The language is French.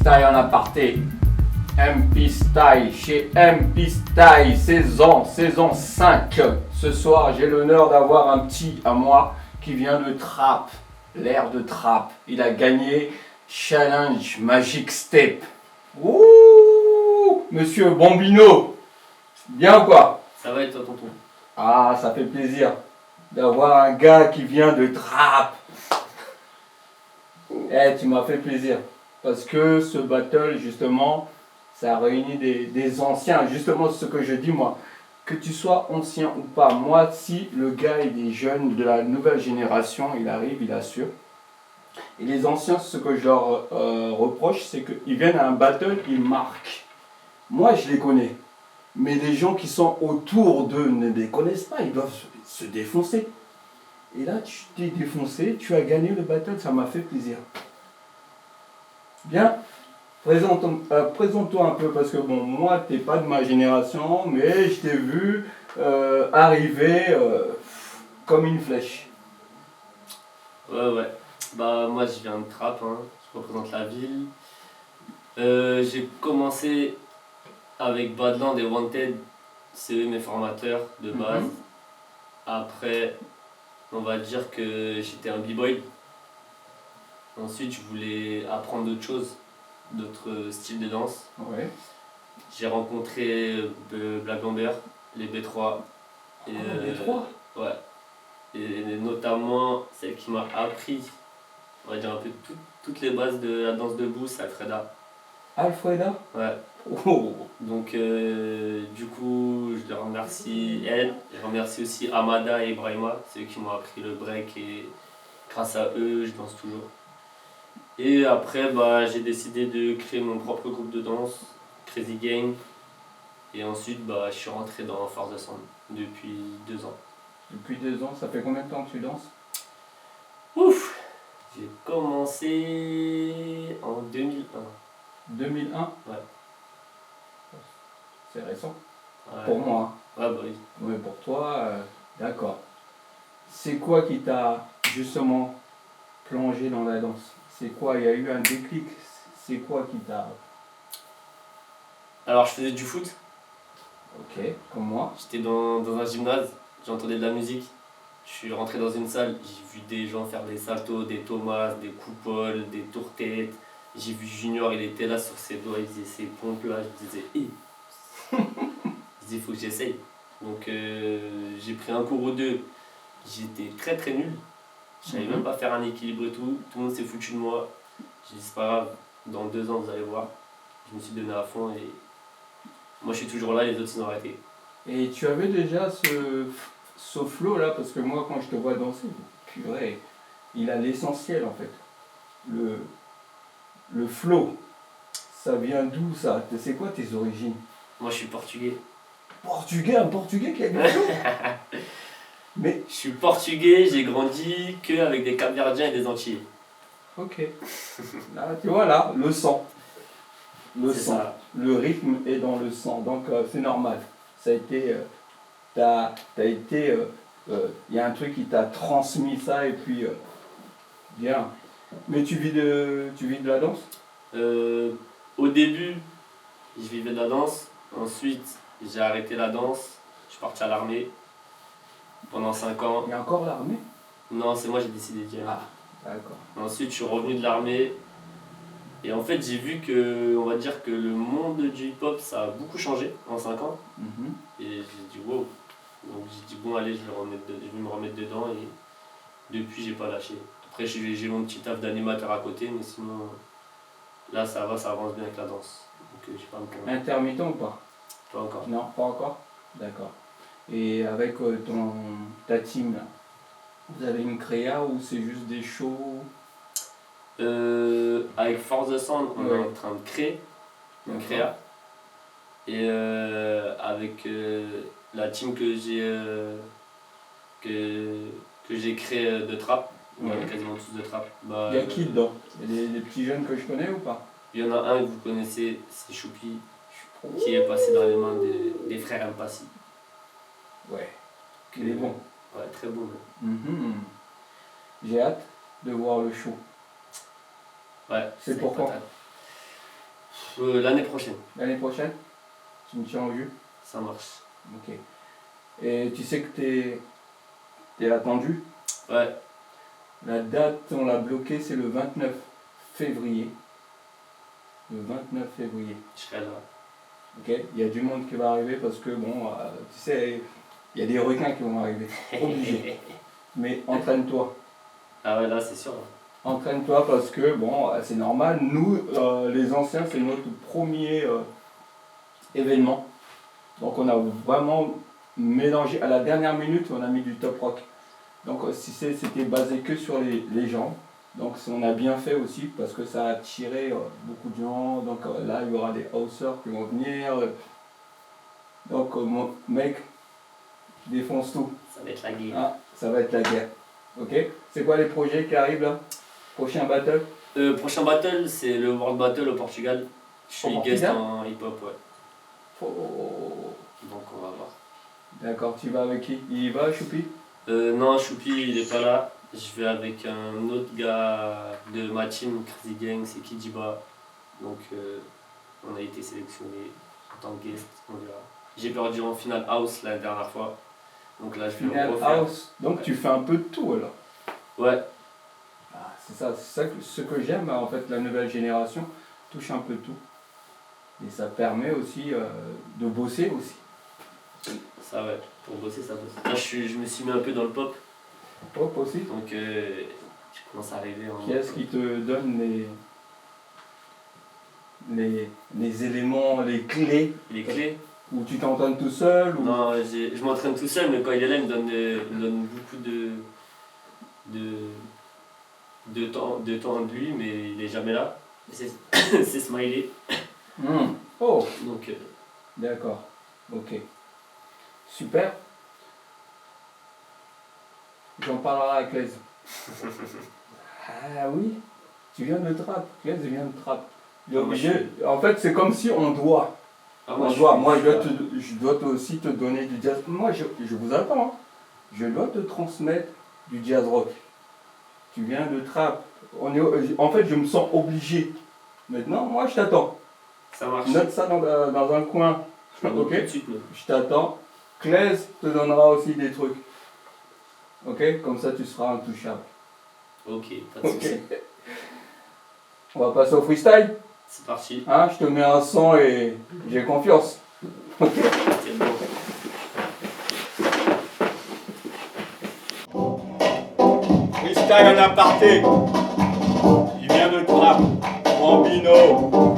Style en aparté. MP Style chez MP Style, saison 5. Ce soir, j'ai l'honneur d'avoir un petit à moi qui vient de Trappes, l'air de Trappes. Il a gagné Challenge Magic Step. Ouh, Monsieur Bambino, bien ou quoi? Ça va et toi, tonton? Ah, ça fait plaisir d'avoir un gars qui vient de Trappes. Eh, tu m'as fait plaisir. Parce que ce battle, justement, ça a réuni des anciens. Justement, ce que je dis, moi. Que tu sois ancien ou pas, moi, si le gars il est jeune, de la nouvelle génération, il arrive, il assure. Et les anciens, ce que je leur reproche, c'est qu'ils viennent à un battle, ils marquent. Moi, je les connais. Mais les gens qui sont autour d'eux ne les connaissent pas, ils doivent se défoncer. Et là, tu t'es défoncé, tu as gagné le battle, ça m'a fait plaisir. Bien, présente-toi un peu, parce que bon, moi, t'es pas de ma génération, mais je t'ai vu arriver comme une flèche. Ouais. Bah, moi, je viens de Trappes, hein. Je représente la ville. J'ai commencé avec Badland et Wanted, c'est eux mes formateurs de base. Après, on va dire que j'étais un b-boy. Ensuite, je voulais apprendre d'autres choses, d'autres styles de danse. Ouais. J'ai rencontré Black Bomber, les B3. Et, Les trois. Ouais. Et notamment celle qui m'a appris, on va dire un peu toutes les bases de la danse debout, c'est Alfreda. Alfreda. Ouais. Oh. Donc du coup, je les remercie elle. Je remercie aussi Amada et Ibrahima, c'est eux qui m'ont appris le break et grâce à eux, je danse toujours. Et après, bah, j'ai décidé de créer mon propre groupe de danse, Crazy Gang. Et ensuite, bah, je suis rentré dans Force de Sound depuis 2 ans. Depuis 2 ans, ça fait combien de temps que tu danses? Ouf! J'ai commencé en 2001. 2001. Ouais. C'est récent. Ouais. Pour moi. Ouais, bah oui. Mais pour toi, d'accord. C'est quoi qui t'a justement plongé dans la danse? C'est quoi? Il y a eu un déclic? C'est quoi qui t'a... Alors, je faisais du foot. Ok, comme moi. J'étais dans un gymnase, j'entendais de la musique. Je suis rentré dans une salle, j'ai vu des gens faire des saltos, des thomas, des coupoles, des tours-têtes. J'ai vu Junior, il était là sur ses doigts, il faisait ses pompes là. Je disais, hé! Je disais, il faut que j'essaye. Donc j'ai pris un cours ou deux. J'étais très nul. Je savais même pas faire un équilibre et tout. Tout le monde s'est foutu de moi. J'ai dit, c'est pas grave, dans 2 ans vous allez voir. Je me suis donné à fond et moi je suis toujours là, les autres ils ont arrêté. Et tu avais déjà ce flow là, parce que moi quand je te vois danser, purée, il a l'essentiel en fait. Le flow, ça vient d'où ça? C'est quoi tes origines? Moi je suis portugais. Portugais, un portugais qui a du flow? Mais... Je suis portugais, j'ai grandi qu'avec des Capverdiens et des Antillais. Ok. Là, tu vois là, le sang. Le C'est sang. ça. Le rythme est dans le sang, donc c'est normal. Ça a été... t'as été... Il y a un truc qui t'a transmis ça et puis... bien. Mais tu vis de la danse? Au début, je vivais de la danse. Ensuite, j'ai arrêté la danse. Je suis parti à l'armée pendant 5 ans. Il y a encore l'armée? Non, c'est moi j'ai décidé d'y aller. Ah, d'accord. Ensuite, je suis revenu de l'armée. Et en fait, j'ai vu que, on va dire que le monde du hip-hop, ça a beaucoup changé en 5 ans. Et j'ai dit, wow. Donc j'ai dit, bon, allez, je vais me remettre dedans. Et depuis, j'ai pas lâché. Après, j'ai mon petit taf d'animateur à côté, mais sinon, là, ça va, ça avance bien avec la danse. Donc, j'ai pas à me plaindre. Intermittent ou pas? Pas encore. Non, pas encore? D'accord. Et avec ta team là, vous avez une créa ou c'est juste des shows? Avec Force de Sound, on est en train de créer une créa. Et avec la team que j'ai créée de trap, on est quasiment tous de trap. Bah, il y a qui dedans? Il y a des petits jeunes que je connais ou pas? Il y en a un que vous connaissez, c'est Choupi, qui est passé dans les mains des frères Mpassi. Ouais, il est bon. Ouais, très bon. J'ai hâte de voir le show. Ouais, c'est pour quand? L'année prochaine. L'année prochaine? Tu me tiens au jus? Ça marche. Ok. Et tu sais que t'es attendu? Ouais. La date, on l'a bloquée, c'est le 29 février. Le 29 février. Je serai là. Ok? Il y a du monde qui va arriver parce que, bon, tu sais, il y a des requins qui vont arriver. Obligé. Mais entraîne-toi. Ah ouais, là, c'est sûr. Entraîne-toi parce que, bon, c'est normal. Nous, les anciens, c'est notre premier événement. Donc, on a vraiment mélangé. À la dernière minute, on a mis du top rock. Donc, si c'était basé que sur les jambes. Donc, on a bien fait aussi parce que ça a attiré beaucoup de gens. Donc, là, il y aura des hausseurs qui vont venir. Donc, mon mec, défonce tout. Ça va être la guerre. Ah, ça va être la guerre. Ok? C'est quoi les projets qui arrivent là? Prochain battle? Prochain battle, c'est le World Battle au Portugal. Je suis guest en hip-hop, ouais. Oh. Donc on va voir. D'accord, tu vas avec qui? Il y va, Choupi? Non, Choupi, il est pas là. Je vais avec un autre gars de ma team, Crazy Gang, c'est Kijiba. Donc on a été sélectionné en tant que guest, on verra. J'ai perdu en finale house la dernière fois. Donc là, je vais Final refaire. house. Donc tu fais un peu de tout alors. Ouais. Ah, c'est ça ce que j'aime en fait, la nouvelle génération touche un peu tout. Et ça permet aussi de bosser aussi. Ça ouais, pour bosser ça bosse. Là je me suis mis un peu dans le pop. Pop aussi. Donc je commence à arriver en. Qui est-ce qui te donne les éléments, les clés? Les clés? Ou tu t'entraînes tout seul ou... Non, je m'entraîne tout seul, mais quand il est là, il me donne beaucoup de temps de lui, mais il est jamais là. C'est Smiley. Oh, Donc, d'accord. Ok. Super. J'en parlerai avec Les. Ah oui, tu viens de Trappes. Les vient de Trappes. En fait, c'est comme si on doit. Moi, je dois aussi te donner du jazz. Moi, je vous attends. Hein. Je dois te transmettre du jazz rock. Tu viens de Trappes. En fait, je me sens obligé. Maintenant, moi, je t'attends. Ça marche. Note ça dans un coin. Ok. Suite, je t'attends. Claise te donnera aussi des trucs. Ok. Comme ça, tu seras intouchable. Ok, pas de soucis. On va passer au freestyle. C'est parti. Hein, je te mets un son et j'ai confiance. Ok. C'est bon. Freestyle en aparté. Il vient de Trappes. Bambino.